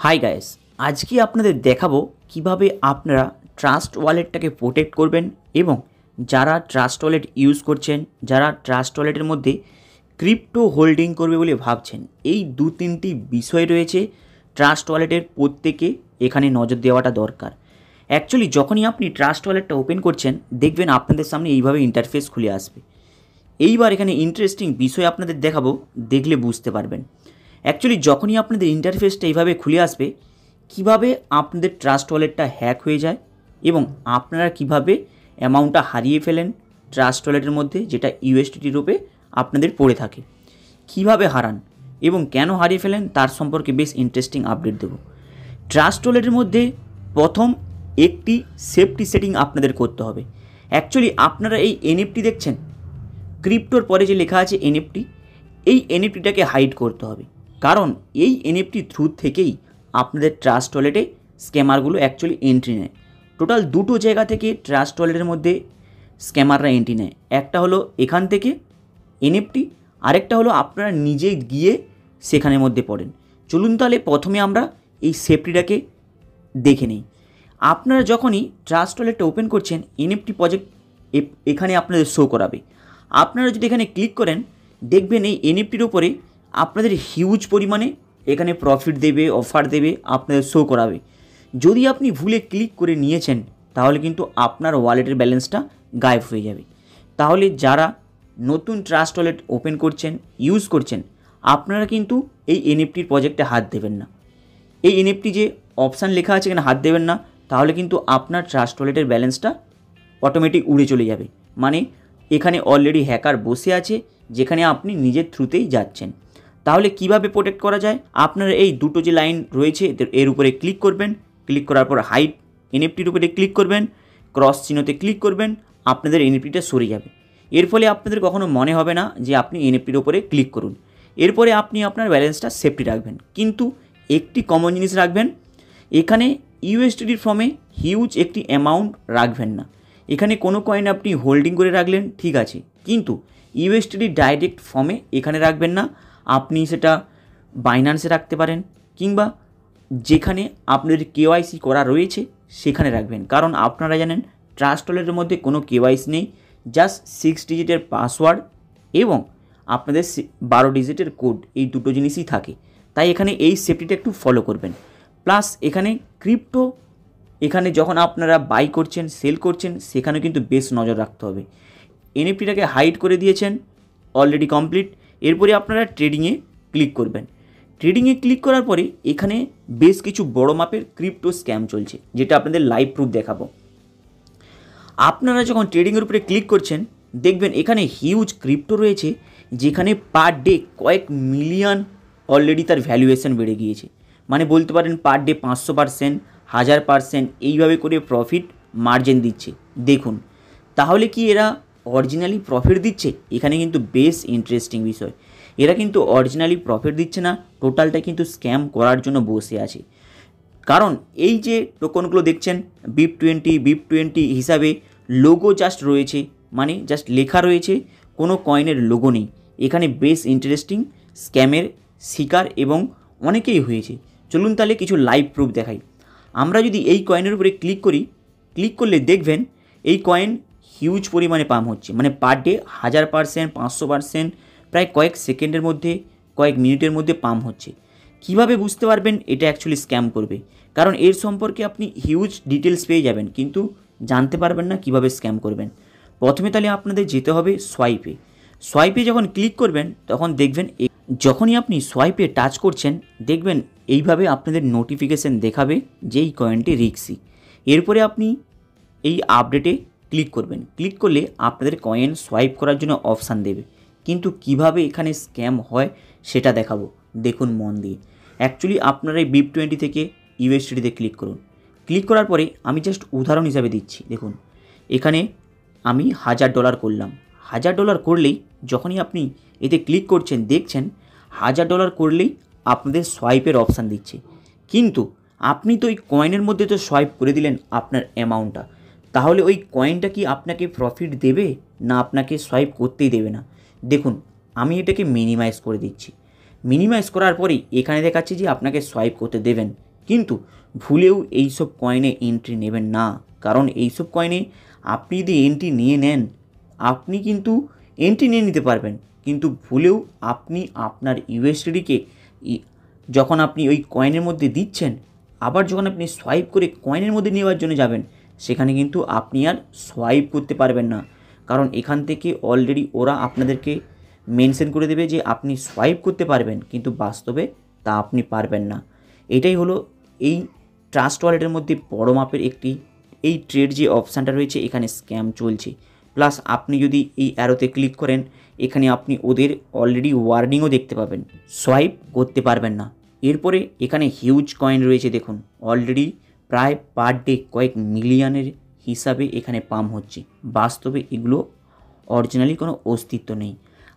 Hi guys, আজকে আপনাদের দেখাবো কিভাবে আপনারা ট্রাস্ট ওয়ালেটটাকে প্রোটেক্ট করবেন এবং যারা ট্রাস্ট ওয়ালেট ইউজ করছেন, যারা ট্রাস্ট ওয়ালেটের মধ্যে ক্রিপ্টো হোল্ডিং করবে বলে ভাবছেন, এই দু তিনটি বিষয় রয়েছে ট্রাস্ট ওয়ালেটের প্রত্যেকে এখানে নজর দেওয়াটা দরকার। অ্যাকচুয়ালি যখনই আপনি ট্রাস্ট ওয়ালেটটা ওপেন করছেন দেখবেন আপনাদের সামনে এইভাবে ইন্টারফেস খুলে আসবে। এইবার এখানে ইন্টারেস্টিং বিষয় আপনাদের দেখাবো, দেখলে বুঝতে পারবেন। অ্যাকচুয়ালি যখনই আপনাদের ইন্টারফেসটা এইভাবে খুলে আসবে, কিভাবে আপনাদের ট্রাস্ট ওয়ালেটটা হ্যাক হয়ে যায় এবং আপনারা কিভাবে অ্যামাউন্টটা হারিয়ে ফেলেন ট্রাস্ট ওয়ালেটের মধ্যে, যেটা ইউএসডিটি রূপে আপনাদের পড়ে থাকে, কিভাবে হারান এবং কেন হারিয়ে ফেলেন তার সম্পর্কে বেশ ইন্টারেস্টিং আপডেট দেবো। ট্রাস্ট ওয়ালেটের মধ্যে প্রথম একটি সেফটি সেটিং আপনাদের করতে হবে। অ্যাকচুয়ালি আপনারা এই এনএফটি দেখছেন, ক্রিপ্টোর পরে যে লেখা আছে এনএফটি, এই এনএফটিটাকে হাইড করতে হবে, কারণ এই এনএফটি থ্রু থেকেই আপনাদের ট্রাস্ট ওয়ালেটে স্ক্যামারগুলো অ্যাকচুয়ালি এন্ট্রি নেয়। টোটাল দুটো জায়গা থেকে ট্রাস্ট ওয়ালেটের মধ্যে স্ক্যামাররা এন্ট্রি নেয়। একটা হলো এখান থেকে এনএফটি, আরেকটা হলো আপনারা নিজে গিয়ে সেখানের মধ্যে পড়েন। চলুন তাহলে প্রথমে আমরা এই সেফটিটাকে দেখে নিই। আপনারা যখনই ট্রাস্ট ওয়ালেটটা ওপেন করছেন, এনএফটি প্রজেক্ট এখানে আপনাদের শো করাবে। আপনারা যদি এখানে ক্লিক করেন দেখবেন এই এনএফটির ওপরে আপনাদের হিউজ পরিমাণে এখানে প্রফিট দেবে, অফার দেবে, আপনাদের শো করাবে। যদি আপনি ভুলে ক্লিক করে নিয়েছেন তাহলে কিন্তু আপনার ওয়ালেটের ব্যালেন্সটা গায়েব হয়ে যাবে। তাহলে যারা নতুন ট্রাস্ট ওয়ালেট ওপেন করছেন, ইউজ করছেন, আপনারা কিন্তু এই এনএফটির প্রজেক্টে হাত দেবেন না। এই এনএফটি যে অপশান লেখা আছে এখানে হাত দেবেন না, তাহলে কিন্তু আপনার ট্রাস্ট ওয়ালেটের ব্যালেন্সটা অটোমেটিক উড়ে চলে যাবে। মানে এখানে অলরেডি হ্যাকার বসে আছে, যেখানে আপনি নিজের থ্রুতেই যাচ্ছেন। তাহলে কিভাবে প্রোটেক্ট করা যায়? আপনারা এই দুটো যে লাইন রয়েছে এর উপরে ক্লিক করবেন, ক্লিক করার পর হাইড এনএফটির উপরে ক্লিক করবেন, ক্রস চিহ্নতে ক্লিক করবেন, আপনাদের এনএফটিটা সরে যাবে। এর ফলে আপনাদের কখনো মনে হবে না যে আপনি এনএফটির উপরে ক্লিক করুন। এরপরে আপনি আপনার ব্যালেন্সটা সেফটি রাখবেন, কিন্তু একটি কমন জিনিস রাখবেন, এখানে ইউএসডিটির ফর্মে হিউজ একটি অ্যামাউন্ট রাখবেন না। এখানে কোনো কয়েন আপনি হোল্ডিং করে রাখলেন ঠিক আছে, কিন্তু ইউএসডিটি ডাইরেক্ট ফর্মে এখানে রাখবেন না। আপনি সেটা বাইন্যান্সে রাখতে পারেন, কিংবা যেখানে আপনাদের কেওয়াইসি করা রয়েছে সেখানে রাখবেন। কারণ আপনারা জানেন ট্রাস্ট ওয়ালেটের মধ্যে কোনো কেওয়াইসি নেই, জাস্ট 6 ডিজিটের পাসওয়ার্ড এবং আপনাদের 12 ডিজিটের কোড, এই দুটো জিনিসই থাকে। তাই এখানে এই সেফটিটা একটু ফলো করবেন। প্লাস এখানে ক্রিপ্টো, এখানে যখন আপনারা বাই করছেন, সেল করছেন, সেখানে কিন্তু বেশ নজর রাখতে হবে। এনএফটিটাকে হাইড করে দিয়েছেন, অলরেডি কমপ্লিট। এরপরে আপনারা ট্রেডিংয়ে ক্লিক করবেন। ট্রেডিংয়ে ক্লিক করার পরে এখানে বেশ কিছু বড় মাপের ক্রিপ্টো স্ক্যাম চলছে, যেটা আপনাদের লাইভ প্রুফ দেখাবো। আপনারা যখন ট্রেডিংয়ের উপরে ক্লিক করছেন দেখবেন এখানে হিউজ ক্রিপ্টো রয়েছে, যেখানে পার ডে কয়েক মিলিয়ন অলরেডি তার ভ্যালুয়েশন বেড়ে গিয়েছে। মানে বলতে পারেন পার ডে 500%, 1000% এইভাবে করে প্রফিট মার্জিন দিচ্ছে। দেখুন, তাহলে কি এরা অরিজিনালি প্রফিট দিচ্ছে? এখানে কিন্তু বেশ ইন্টারেস্টিং বিষয়, এরা কিন্তু অরিজিনালি প্রফিট দিচ্ছে না, টোটালটা কিন্তু স্ক্যাম করার জন্য বসে আছে। কারণ এই যে টোকনগুলো দেখছেন BIP20 হিসাবে লোগো জাস্ট রয়েছে, মানে জাস্ট লেখা রয়েছে, কোনো কয়েনের লোগো নেই। এখানে বেশ ইন্টারেস্টিং স্ক্যামের শিকার এবং অনেকেই হয়েছে। চলুন তাহলে কিছু লাইভ প্রুফ দেখাই। আমরা যদি এই কয়েনের উপরে ক্লিক করি, ক্লিক করলে দেখবেন এই কয়েন হিউজ পরিমাণে পাম্প হচ্ছে, মানে পার ডে 1000%, 500%, প্রায় কয়েক সেকেন্ডের মধ্যে, কয়েক মিনিটের মধ্যে পাম্প হচ্ছে। কিভাবে বুঝতে পারবেন এটা অ্যাকচুয়ালি স্ক্যাম করবে? কারণ এর সম্পর্কে আপনি হিউজ ডিটেলস পেয়ে যাবেন, কিন্তু জানতে পারবেন না কিভাবে স্ক্যাম করবেন। প্রথমে তাহলে আপনাদের যেতে হবে সোয়াইপে। সোয়াইপে যখন ক্লিক করবেন তখন দেখবেন যখনই আপনি সোয়াইপে টাচ করছেন দেখবেন এইভাবে আপনাদের নোটিফিকেশান দেখাবে যে এই কয়েনটি রিস্কি। এরপরে আপনি এই আপডেটে ক্লিক করবেন। ক্লিক করলে আপনাদের কয়েন সোয়াইপ করার জন্য অপশান দেবে, কিন্তু কিভাবে এখানে স্ক্যাম হয় সেটা দেখাবো, দেখুন মন দিয়ে। অ্যাকচুয়ালি আপনারা এই BIP20 থেকে ইউএসডিটিতে ক্লিক করুন। ক্লিক করার পরে আমি জাস্ট উদাহরণ হিসাবে দিচ্ছি, দেখুন এখানে আমি $1000 করলাম। $1000 করলেই যখনই আপনি এতে ক্লিক করছেন দেখছেন $1000 করলেই আপনাদের সোয়াইপের অপশান দিচ্ছে, কিন্তু আপনি তো ওই কয়েনের মধ্যে তো সোয়াইপ করে দিলেন আপনার অ্যামাউন্টটা, তাহলে ওই কয়েনটা কি আপনাকে প্রফিট দেবে না আপনাকে সোয়াইপ করতেই দেবে না? দেখুন আমি এটাকে মিনিমাইজ করে দিচ্ছি। মিনিমাইজ করার পরেই এখানে দেখাচ্ছে যে আপনাকে সোয়াইপ করতে দেবেন, কিন্তু ভুলেও এইসব কয়েনে এন্ট্রি নেবেন না, কারণ এইসব কয়েনে আপনি যদি এন্ট্রি নিয়ে নেন, আপনি কিন্তু এন্ট্রি নিয়ে নিতে পারবেন, কিন্তু ভুলেও আপনি আপনার ইউএসডিটিকে যখন আপনি ওই কয়েনের মধ্যে দিচ্ছেন, আবার যখন আপনি সোয়াইপ করে কয়েনের মধ্যে নেওয়ার জন্য যাবেন, সেখানে কিন্তু আপনি আর সোয়াইপ করতে পারবেন না, কারণ এখান থেকে অলরেডি ওরা আপনাদেরকে মেনশন করে দেবে যে আপনি সোয়াইপ করতে পারবেন, কিন্তু বাস্তবে তা আপনি পারবেন না। এটাই হলো এই ট্রাস্ট ওয়ালেটের মধ্যে বড় মাপের একটি এই ট্রেড যে অপশানটা রয়েছে, এখানে স্ক্যাম চলছে। প্লাস আপনি যদি এই অ্যারোতে ক্লিক করেন, এখানে আপনি ওদের অলরেডি ওয়ার্নিংও দেখতে পাবেন, সোয়াইপ করতে পারবেন না। এরপরে এখানে হিউজ কয়েন রয়েছে, দেখুন অলরেডি প্রায় পার ডে কয়েক মিলিয়নের হিসাবে এখানে পাম্প হচ্ছে, বাস্তবে এগুলো অরিজিনালি কোনো অস্তিত্ব নেই।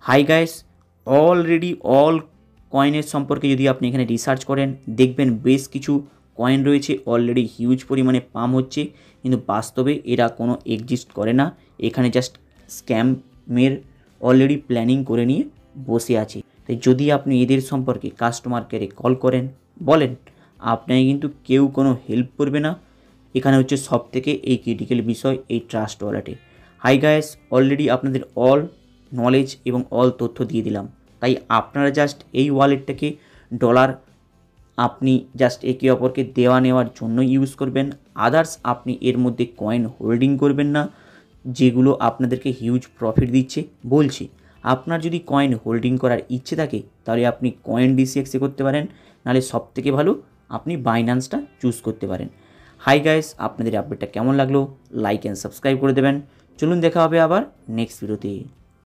হাই গাইস, অলরেডি অল কয়েনের সম্পর্কে যদি আপনি এখানে রিসার্চ করেন, দেখবেন বেশ কিছু কয়েন রয়েছে অলরেডি হিউজ পরিমাণে পাম্প হচ্ছে, কিন্তু বাস্তবে এরা কোনো এক্সিস্ট করে না, এখানে জাস্ট স্ক্যামের অলরেডি প্ল্যানিং করে নিয়ে বসে আছে। তাই যদি আপনি এদের সম্পর্কে কাস্টমার কেয়ারে কল করেন, বলেন, আপনাকে কিন্তু কেউ কোনো হেল্প করবে না। এখানে হচ্ছে সব থেকে এই ক্রিটিক্যাল বিষয় এই ট্রাস্ট ওয়ালেটে। হাই গাইস, অলরেডি আপনাদের অল নলেজ এবং অল তথ্য দিয়ে দিলাম, তাই আপনারা জাস্ট এই ওয়ালেটটাকে ডলার আপনি জাস্ট একে অপরকে দেওয়া নেওয়ার জন্য ইউজ করবেন, আদার্স আপনি এর মধ্যে কয়েন হোল্ডিং করবেন না, যেগুলো আপনাদেরকে হিউজ প্রফিট দিচ্ছে। বলছি, আপনার যদি কয়েন হোল্ডিং করার ইচ্ছে থাকে, তাহলে আপনি কয়েন ডিসিএক্সে করতে পারেন, নাহলে সবথেকে ভালো আপনি বাইন্যান্সটা চুজ করতে পারেন। হাই গাইস, আপনাদের আপডেটটা কেমন লাগলো লাইক অ্যান্ড সাবস্ক্রাইব করে দেবেন। চলুন দেখা হবে আবার নেক্সট ভিডিওতে।